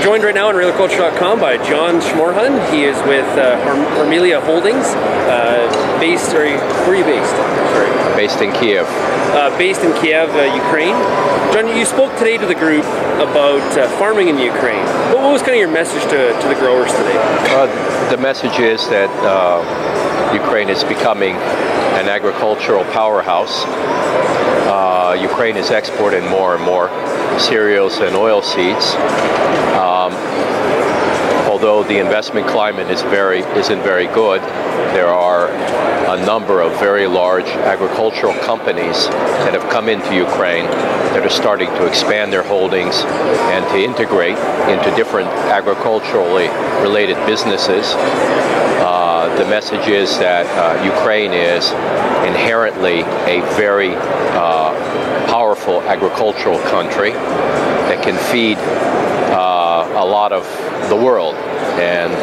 joined right now on RealAgriculture.com by John Shmorhun. He is with Armelia Holdings, based, where are you based? Sorry. Based in Kiev. Based in Kiev, Ukraine. John, you spoke today to the group about farming in Ukraine. What was kind of your message to the growers today? The message is that Ukraine is becoming an agricultural powerhouse. Ukraine is exporting more and more cereals and oilseeds. Although the investment climate isn't very good, there are a number of very large agricultural companies that have come into Ukraine that are starting to expand their holdings and to integrate into different agriculturally related businesses. The message is that Ukraine is inherently a very powerful agricultural country that can feed a lot of the world, and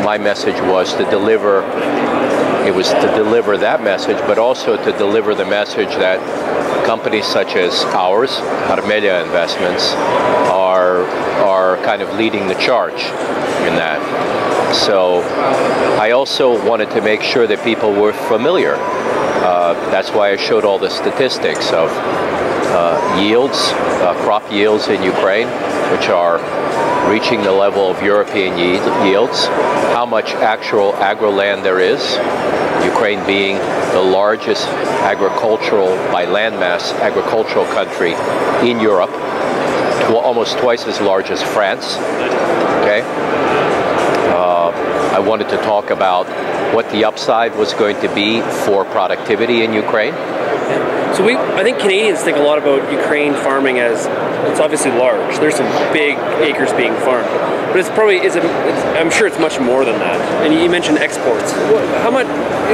my message was to deliver. It was to deliver that message, but also to deliver the message that companies such as ours, Armelia Investments, are kind of leading the charge in that. So I also wanted to make sure that people were familiar. That's why I showed all the statistics of yields, crop yields in Ukraine, which are reaching the level of European yields, how much actual agro-land there is, Ukraine being the largest agricultural, by landmass, agricultural country in Europe, almost twice as large as France. Okay. I wanted to talk about what the upside was going to be for productivity in Ukraine. So I think Canadians think a lot about Ukraine farming as it's obviously large. There's some big acres being farmed, but it's probably I'm sure it's much more than that. And you mentioned exports. How much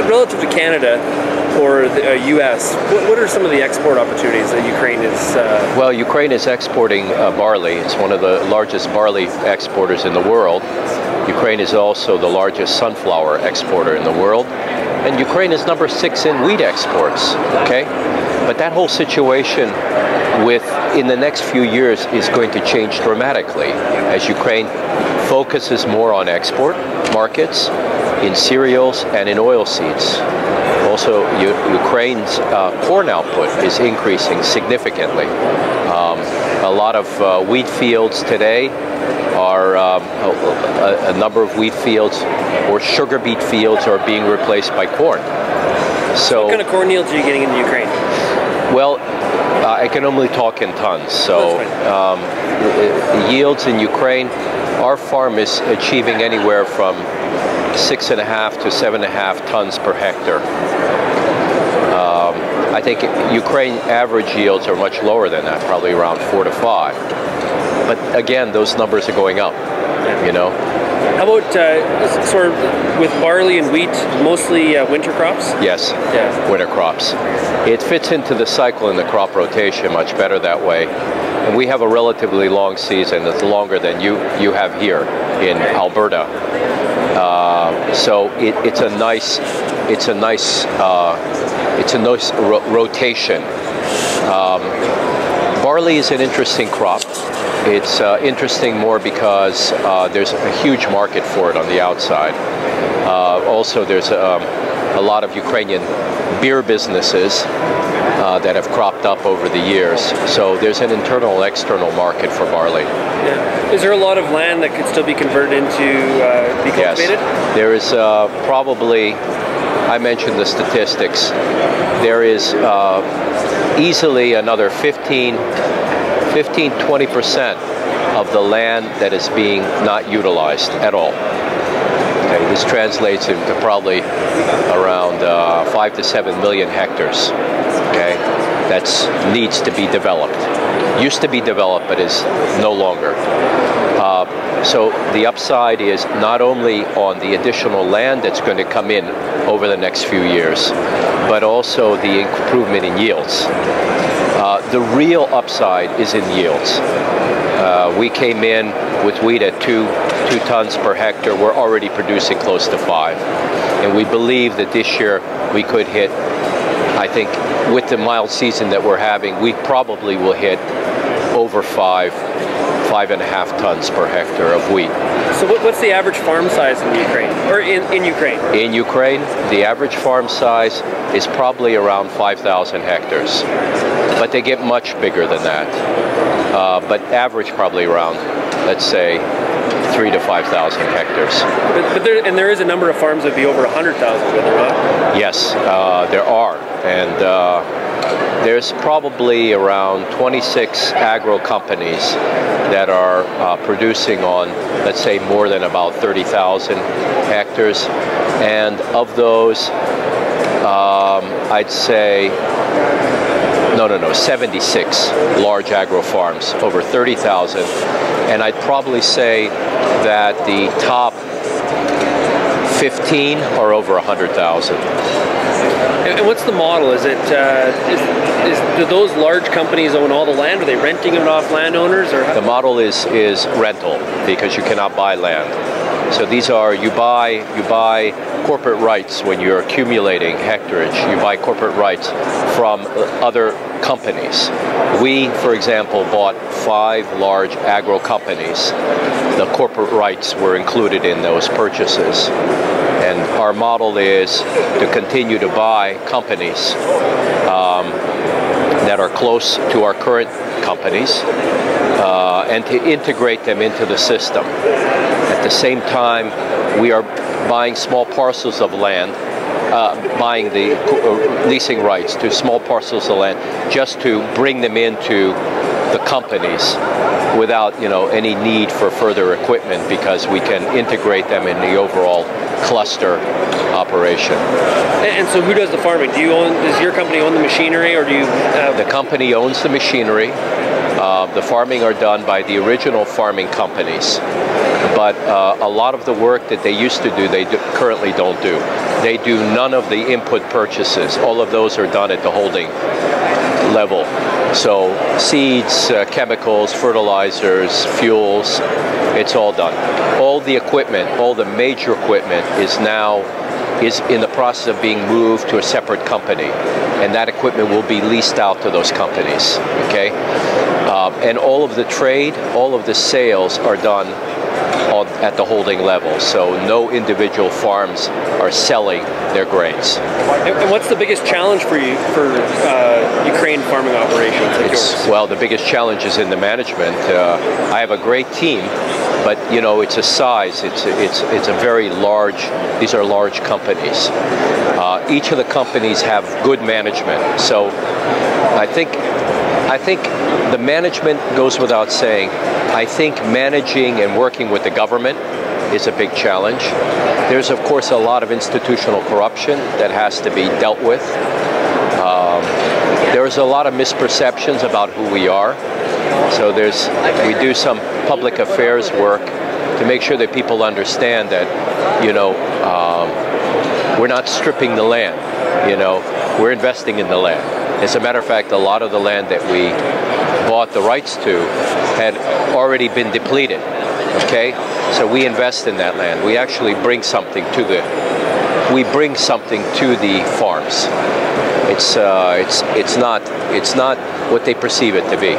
relative to Canada or the U.S.? What are some of the export opportunities that Ukraine is? Well, Ukraine is exporting barley. It's one of the largest barley exporters in the world. Ukraine is also the largest sunflower exporter in the world. And Ukraine is number 6 in wheat exports, okay? But that whole situation in the next few years is going to change dramatically as Ukraine focuses more on export markets in cereals and in oilseeds. Also, Ukraine's corn output is increasing significantly. A lot of wheat fields today are a number of wheat fields or sugar beet fields are being replaced by corn. So what kind of corn yields are you getting in Ukraine? Well, I can only talk in tons. So yields in Ukraine, our farm is achieving anywhere from 6.5 to 7.5 tons per hectare. I think Ukraine average yields are much lower than that, probably around 4 to 5. But again, those numbers are going up, you know. How about sort of with barley and wheat, mostly winter crops? Yes, yeah. Winter crops. It fits into the cycle in the crop rotation much better that way. And we have a relatively long season. It's longer than you have here in Alberta. So it's a nice rotation. Barley is an interesting crop. It's interesting more because there's a huge market for it on the outside. Also, there's a lot of Ukrainian beer businesses that have cropped up over the years. So there's an internal and external market for barley. Yeah. Is there a lot of land that could still be converted into be cultivated? Yes. There is probably, I mentioned the statistics, there is easily another 15-20% of the land that is being not utilized at all. Okay, this translates into probably around 5 to 7 million hectares. Okay, that needs to be developed. Used to be developed, but is no longer. So the upside is not only on the additional land that's going to come in over the next few years, but also the improvement in yields. The real upside is in yields. We came in with wheat at 2 tons per hectare. We're already producing close to 5. And we believe that this year we could hit, I think, with the mild season that we're having, we probably will hit over over 5.5 tons per hectare of wheat. So what's the average farm size in Ukraine, or in Ukraine? In Ukraine, the average farm size is probably around 5,000 hectares, but they get much bigger than that. But average probably around, let's say, 3,000 to 5,000 hectares. But there is a number of farms that would be over 100,000, would there not? Yes, there are, and there's probably around 26 agro companies that are producing on, let's say, more than about 30,000 hectares, and of those, I'd say, 76 large agro farms, over 30,000, and I'd probably say that the top 15 are over 100,000. And what's the model? Is it do those large companies own all the land? Are they renting it off landowners? Or the model is rental, because you cannot buy land. So these are, you buy corporate rights when you're accumulating hectarage. You buy corporate rights from other companies. We, for example, bought 5 large agro companies. The corporate rights were included in those purchases. And our model is to continue to buy companies that are close to our current companies and to integrate them into the system. At the same time, we are buying small parcels of land, buying the leasing rights to small parcels of land just to bring them into the companies without, any need for further equipment, because we can integrate them in the overall cluster operation. And so who does the farming? Does your company own the machinery, or do you have... The company owns the machinery. The farming are done by the original farming companies. But a lot of the work that they used to do, currently don't do. They do none of the input purchases. All of those are done at the holding level. So seeds, chemicals, fertilizers, fuels, it's all done. All the equipment, all the major equipment is in the process of being moved to a separate company, and that equipment will be leased out to those companies, okay? And all of the trade, all of the sales are done at the holding level, so no individual farms are selling their grains. And what's the biggest challenge for you for Ukraine farming operations like yours? Well, the biggest challenge is in the management. I have a great team, but it's a size. It's a very large. These are large companies. Each of the companies have good management. So I think the management goes without saying. I think managing and working with the government is a big challenge. There's, of course, a lot of institutional corruption that has to be dealt with. There's a lot of misperceptions about who we are. So we do some public affairs work to make sure that people understand that, we're not stripping the land, we're investing in the land. As a matter of fact, a lot of the land that we bought the rights to had already been depleted, okay? So we invest in that land. We actually bring something to the farms. It's not what they perceive it to be.